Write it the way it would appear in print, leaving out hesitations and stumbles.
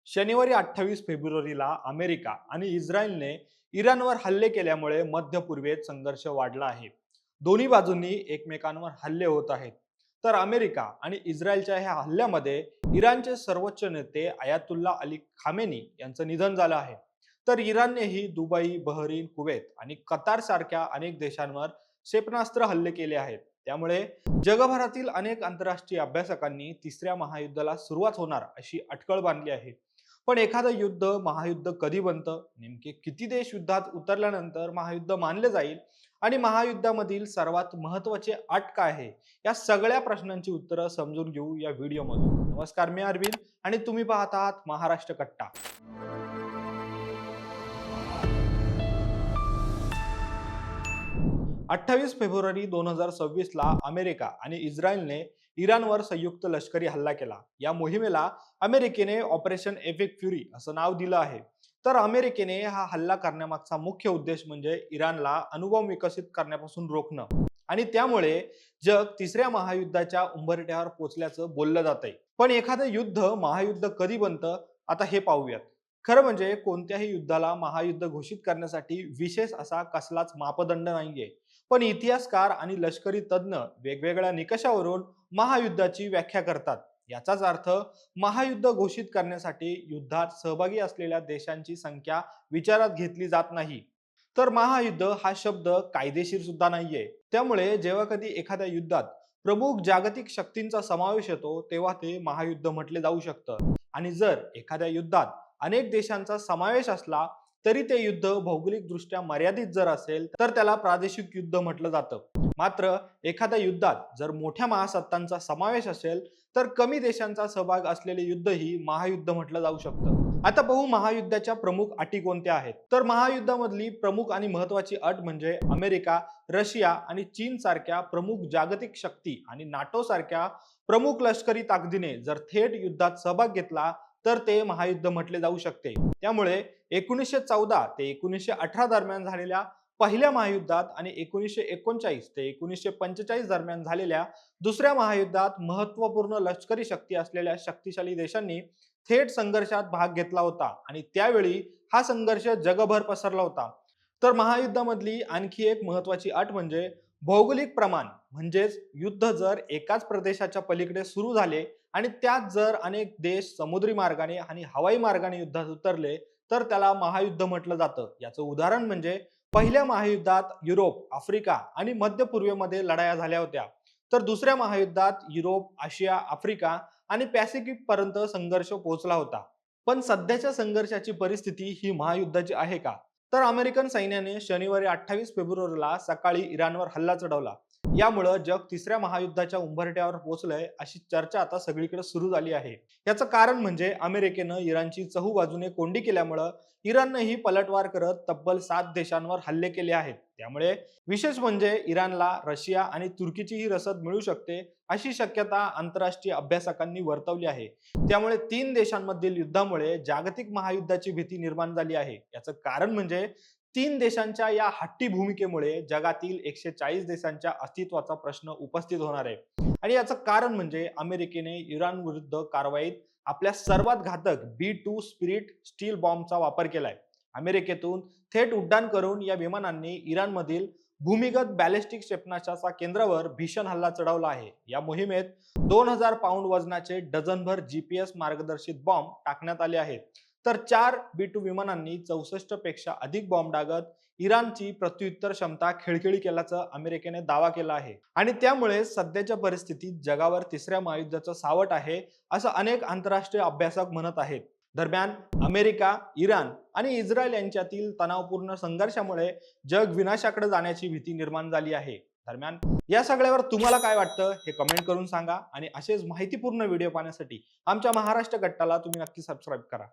शनिवारी 28 फेब्रुवारीला अमेरिका आणि इस्रायलने इराणवर हल्ले केल्यामुळे मध्य पूर्वेत संघर्ष वाढला आहे. दोन्ही बाजूंनी एकमेकांवर हल्ले होत आहेत. तर अमेरिका आणि इस्रायलच्या ह्या हल्ल्यामध्ये इराणचे सर्वोच्च नेते आयातुल्ला अली खामेनी यांचं निधन झालं आहे. तर इराणनेही दुबई, बहरीन, कुवेत आणि कतार सारख्या अनेक देशांवर क्षेपणास्त्र हल्ले केले आहेत. त्यामुळे जगभरातील अनेक आंतरराष्ट्रीय अभ्यासकांनी तिसऱ्या महायुद्धाला सुरुवात होणार अशी अटकळ बांधली आहे. पण एखादं युद्ध महायुद्ध कधी बनतं, नेमके किती देश युद्धात उतरल्यानंतर महायुद्ध मानले जाईल आणि महायुद्धामधील सर्वात महत्त्वाचे अट काय आहे, या सगळ्या प्रश्नांची उत्तरं समजून घेऊ या व्हिडिओमध्ये. नमस्कार, मी अरविंद आणि तुम्ही पाहत आहात महाराष्ट्र कट्टा. 28 फेब्रुवारी 2026 ला अमेरिका आणि इस्रायलने इराणवर संयुक्त लष्करी हल्ला केला. या मोहिमेला अमेरिकेने ऑपरेशन एपिक फ्युरी असं नाव दिलं आहे. तर अमेरिकेने हा हल्ला करण्यामागचा मुख्य उद्देश म्हणजे इराणला अणुबॉम्ब विकसित करण्यापासून रोखणं आणि त्यामुळे जग तिसऱ्या महायुद्धाच्या उंबरठ्यावर पोहोचल्याचं बोललं जातंय. पण एखादं युद्ध महायुद्ध कधी बनतं, आता हे पाहूयात. खरं म्हणजे कोणत्याही युद्धाला महायुद्ध घोषित करण्यासाठी विशेष असा कसलाच मापदंड नाहीये. पण इतिहासकार आणि लष्करी तज्ञ वेगवेगळ्या निकषावरून महायुद्धाची व्याख्या करतात. याचाच अर्थ महायुद्ध घोषित करण्यासाठी युद्धात सहभागी असलेल्या देशांची संख्या विचारात घेतली जात नाही. तर महायुद्ध हा शब्द कायदेशीर सुद्धा नाहीये. त्यामुळे जेव्हा कधी एखाद्या युद्धात प्रमुख जागतिक शक्तींचा समावेश येतो तेव्हा ते महायुद्ध म्हटले जाऊ शकतं. आणि जर एखाद्या युद्धात अनेक देशांचा समावेश असला तरी ते युद्ध भौगोलिकदृष्ट्या मर्यादित जर असेल तर त्याला प्रादेशिक युद्ध म्हटलं जातं. मात्र एखाद्या युद्धात जर मोठ्या महासत्तांचा समावेश असेल तर कमी देशांचा सहभाग असलेले युद्धही महायुद्ध म्हटलं जाऊ शकतं. आता पाहू महायुद्धाच्या प्रमुख अटी कोणत्या आहेत. तर महायुद्धामधली प्रमुख आणि महत्वाची अट म्हणजे अमेरिका, रशिया आणि चीन सारख्या प्रमुख जागतिक शक्ती आणि नाटो सारख्या प्रमुख लष्करी ताकदीने जर थेट युद्धात सहभाग घेतला तर ते महायुद्ध म्हटले जाऊ शकते. त्यामुळे 1914 ते 1918 दरम्यान झालेल्या पहिल्या महायुद्धात आणि 1939 ते 1945 दरम्यान झालेल्या दुसऱ्या महायुद्धात महत्त्वपूर्ण लष्करी शक्ती असलेल्या शक्तिशाली देशांनी थेट संघर्षात भाग घेतला होता आणि त्यावेळी हा संघर्ष जगभर पसरला होता. तर महायुद्धामधली आणखी एक महत्वाची अट म्हणजे भौगोलिक प्रमाण. म्हणजेच युद्ध जर एकाच प्रदेशाच्या पलीकडे सुरू झाले आणि त्यात जर अनेक देश समुद्री मार्गाने आणि हवाई मार्गाने युद्धात उतरले तर त्याला महायुद्ध म्हटलं जातं. याचं उदाहरण म्हणजे पहिल्या महायुद्धात युरोप, आफ्रिका आणि मध्य पूर्वेमध्ये लढाया झाल्या होत्या. तर दुसऱ्या महायुद्धात युरोप, आशिया, आफ्रिका आणि पॅसिफिक पर्यंत संघर्ष पोहोचला होता. पण सध्याच्या संघर्षाची परिस्थिती ही महायुद्धाची आहे का? तर अमेरिकन सैन्याने शनिवारी 28 फेब्रुवारीला सकाळी इराणवर हल्ला चढवला. यामुळे जग तिसऱ्या महायुद्धाच्या उंबरठ्यावर पोहोचलंय अशी चर्चा आता सगळीकडे सुरू झाली आहे. याचं कारण म्हणजे अमेरिकेनं इराणची चहूबाजूने कोंडी केल्यामुळं इराणनेही पलटवार करत तब्बल 7 देशांवर हल्ले केले आहेत. त्यामुळे विशेष म्हणजे इराणला रशिया आणि तुर्कीचीही रसद मिळू शकते अशी शक्यता आंतरराष्ट्रीय अभ्यासकांनी वर्तवली आहे. त्यामुळे 3 देशांमधील युद्धामुळे जागतिक महायुद्धाची भीती निर्माण झाली आहे. याचं कारण म्हणजे 3 देशांच्या या हट्टी भूमिकेमुळे जगातील 140 देशांच्या अस्तित्वाचा प्रश्न उपस्थित होणार आहे. आणि याचं कारण म्हणजे अमेरिकेने इराण विरुद्ध कारवाईत आपल्या सर्वात घातक B-2 स्पिरिट स्टील बॉम्बचा वापर केलाय. अमेरिकेतून थेट उड्डाण करून या विमानांनी इराणमधील भूमिगत बॅलिस्टिक क्षेपणास्त्राच्या केंद्रावर भीषण हल्ला चढवला आहे. या मोहिमेत 2000 पाऊंड वजनाचे डझनभर GPS मार्गदर्शित बॉम्ब टाकण्यात आले आहेत. तर 4 B-2 विमानांनी 64 पेक्षा अधिक बॉम्ब डागत इराणची प्रत्युत्तर क्षमता खिळखिळी केल्याचं अमेरिकेने दावा केला आहे. आणि त्यामुळे सध्याच्या परिस्थितीत जगावर तिसऱ्या महायुद्धाचं सावट आहे असं अनेक आंतरराष्ट्रीय अभ्यासक म्हणत आहेत. दरम्यान अमेरिका, इराण आणि इस्रायल यांच्यातील तणावपूर्ण संघर्षामुळे जग विनाशाकडे जाण्याची भीती निर्माण झाली आहे. दरम्यान या सगळ्यावर तुम्हाला काय वाटतं हे कमेंट करून सांगा आणि असेच माहितीपूर्ण व्हिडिओ पाहण्यासाठी आमच्या महाराष्ट्र गट्टाला तुम्ही नक्की सबस्क्राईब करा.